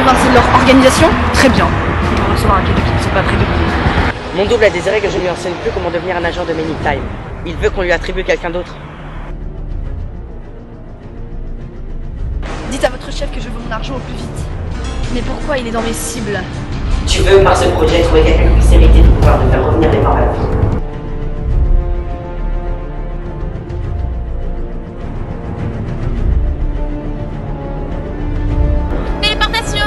débarrasser de leur organisation? Très bien. On va recevoir un cadeau qui ne sont pas très bien. Mon double a désiré que je ne lui enseigne plus comment devenir un agent de Many Time. Il veut qu'on lui attribue quelqu'un d'autre. Dites à votre chef que je veux mon argent au plus vite. Mais pourquoi il est dans mes cibles? Tu veux par ce projet trouver quelqu'un qui puisse hériter du pouvoir de faire revenir les morts à la vie. Téléportation!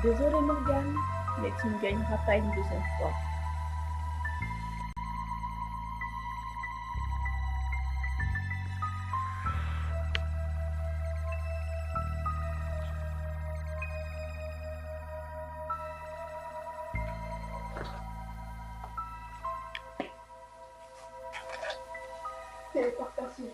Désolé Morgane, mais tu ne gagneras pas une deuxième fois. Téléportation.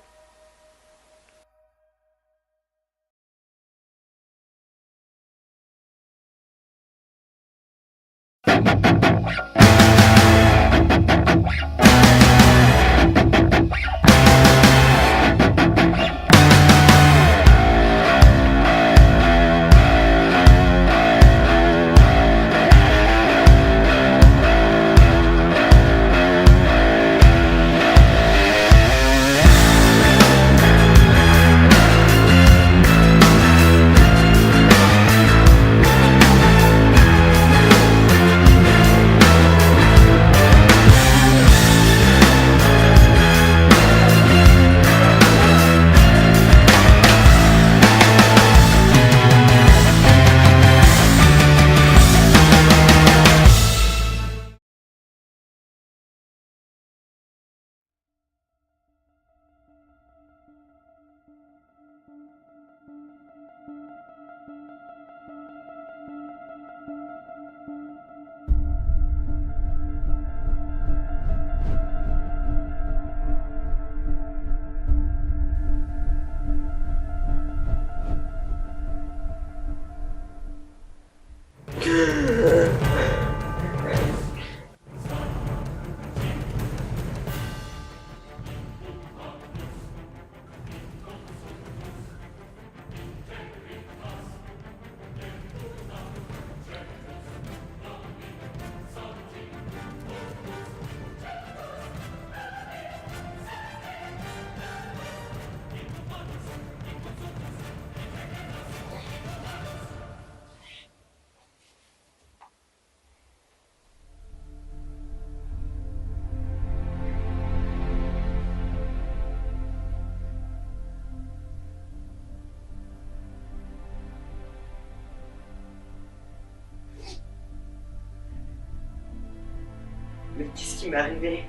Mais qu'est-ce qui m'est arrivé?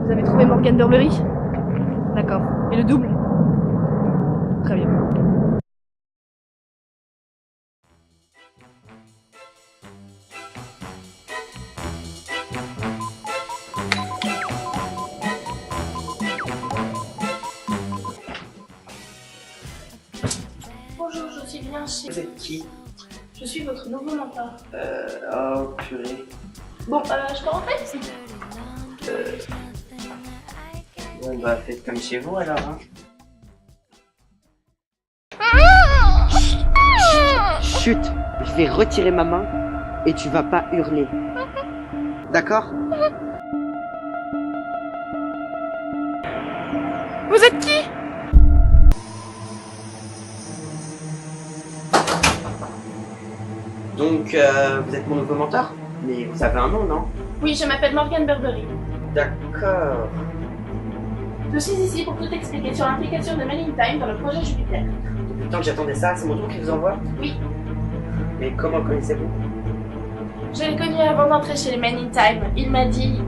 Vous avez trouvé Morgan Burberry? D'accord. Et le double? Très bien. Bonjour, je suis bien chez... Vous êtes qui? Je suis votre nouveau mentor. Oh purée. Bon, je peux rentrer ici? Bon bah faites comme chez vous alors hein. Chut, je vais retirer ma main et tu vas pas hurler. D'accord? Vous êtes qui? Donc vous êtes mon nouveau mentor? Mais vous avez un nom, non? Oui, je m'appelle Morgan Burberry. D'accord. Je suis ici pour tout expliquer sur l'implication de Men in Time dans le projet Jupiter. Depuis le temps que j'attendais ça, c'est mon tour qui vous envoie? Oui, Mais comment le connaissez-vous? je l'ai connu avant d'entrer chez les Men in Time. Il m'a dit...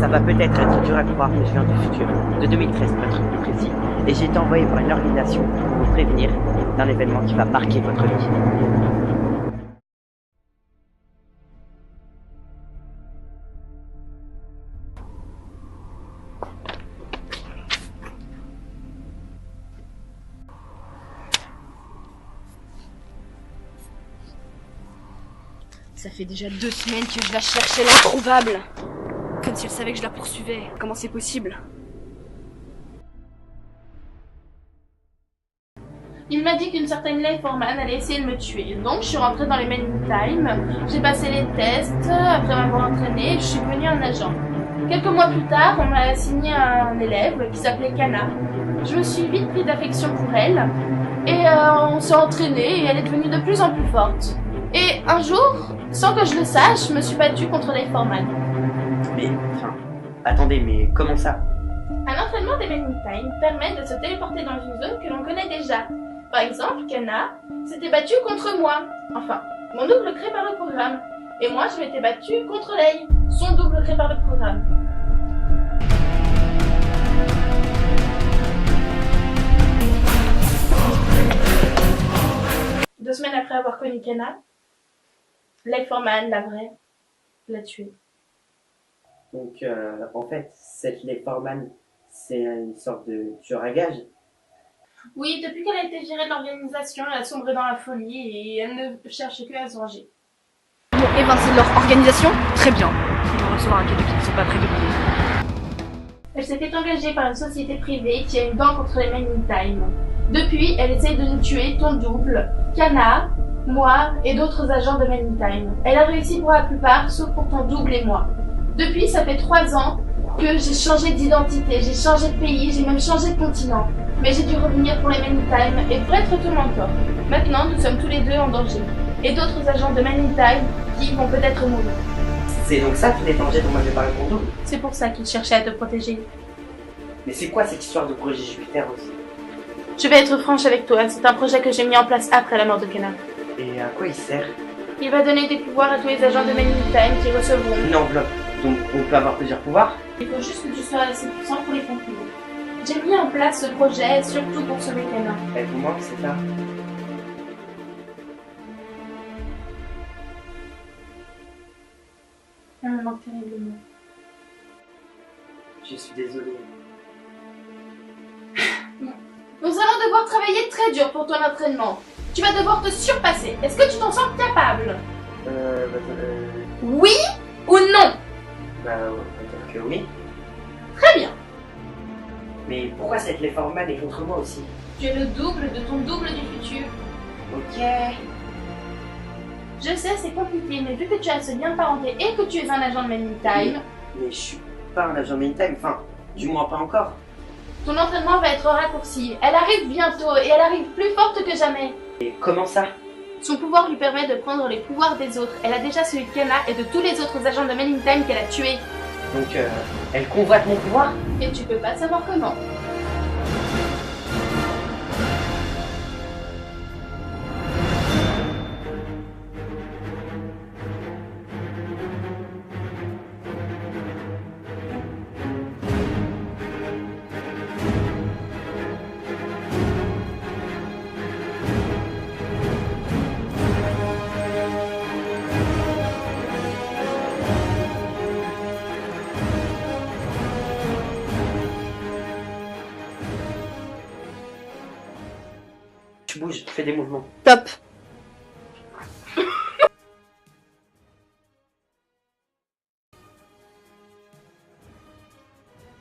Ça va peut-être être dur à croire, mais je viens du futur, de 2013 pour être plus précis, et j'ai été envoyé par une organisation pour vous prévenir d'un événement qui va marquer votre vie. Ça fait déjà 2 semaines que je la cherchais l'introuvable. Comme si elle savait que je la poursuivais. Comment c'est possible? Il m'a dit qu'une certaine Leigh Forman allait essayer de me tuer. Donc je suis rentrée dans les Men in Time, j'ai passé les tests, après m'avoir entraînée, je suis devenue un agent. Quelques mois plus tard, on m'a assigné un élève qui s'appelait Kana. Je me suis vite pris d'affection pour elle, et on s'est entraîné et elle est devenue de plus en plus forte. Et un jour, sans que je le sache, je me suis battue contre Leigh Forman. Mais, enfin, attendez, mais comment ça? Un entraînement des Men in Time permet de se téléporter dans une zone que l'on connaît déjà. Par exemple, Kana s'était battue contre moi. Enfin, mon double créé par le programme. Et moi, je m'étais battue contre Leigh, son double créé par le programme. Deux semaines après avoir connu Kana, Leigh Forman, la vraie, l'a tué. Donc, en fait, cette Leigh Forman, c'est une sorte de tueur à gages. Oui, depuis qu'elle a été virée de l'organisation, elle a sombré dans la folie et elle ne cherche que à se venger. Bon, évincé de leur organisation? Très bien. Ils vont recevoir un cadeau qu'ils ne sont pas prêts de payer. Elle s'est fait engager par une société privée qui a une dent contre les Men in Time. Depuis, elle essaye de nous tuer, ton double, Kana, moi et d'autres agents de Men in Time. Elle a réussi pour la plupart, sauf pour ton double et moi. Depuis, ça fait 3 ans que j'ai changé d'identité, j'ai changé de pays, j'ai même changé de continent. Mais j'ai dû revenir pour les Men in Time et pour être ton mentor. Maintenant, nous sommes tous les deux en danger. Et d'autres agents de Men in Time qui vont peut-être mourir. C'est donc ça tous les dangers dont m'avait parlé mon double? C'est pour ça qu'il cherchait à te protéger. Mais c'est quoi cette histoire de projet Jupiter aussi? Je vais être franche avec toi, c'est un projet que j'ai mis en place après la mort de Kana. Et à quoi il sert? Il va donner des pouvoirs à tous les agents de Men in Time qui recevront. Une enveloppe. Donc on peut avoir plusieurs pouvoirs? Il faut juste que tu sois assez puissant pour les conclure. J'ai mis en place ce projet surtout pour sauver Kana. Et pour moi, c'est ça. Elle me manque terriblement. Je suis désolé. Nous allons devoir travailler très dur pour ton entraînement. Tu vas devoir te surpasser. Est-ce que tu t'en sens capable? Oui ou non? Bah, on va dire que oui. Très bien. Mais pourquoi cette Leigh Forman est contre moi aussi? Tu es le double de ton double du futur. Ok. Je sais, c'est compliqué, mais vu que tu as ce lien de parenté et que tu es un agent de Men in Time, Mais je suis pas un agent Men in Time, enfin, du moins pas encore. ton entraînement va être raccourci. Elle arrive bientôt et elle arrive plus forte que jamais. Et comment ça? Son pouvoir lui permet de prendre les pouvoirs des autres. Elle a déjà celui de Kana et de tous les autres agents de Men in Time qu'elle a tués. Donc, elle convoite mon pouvoir? Et tu peux pas savoir comment. Tu bouges, fais des mouvements. Top.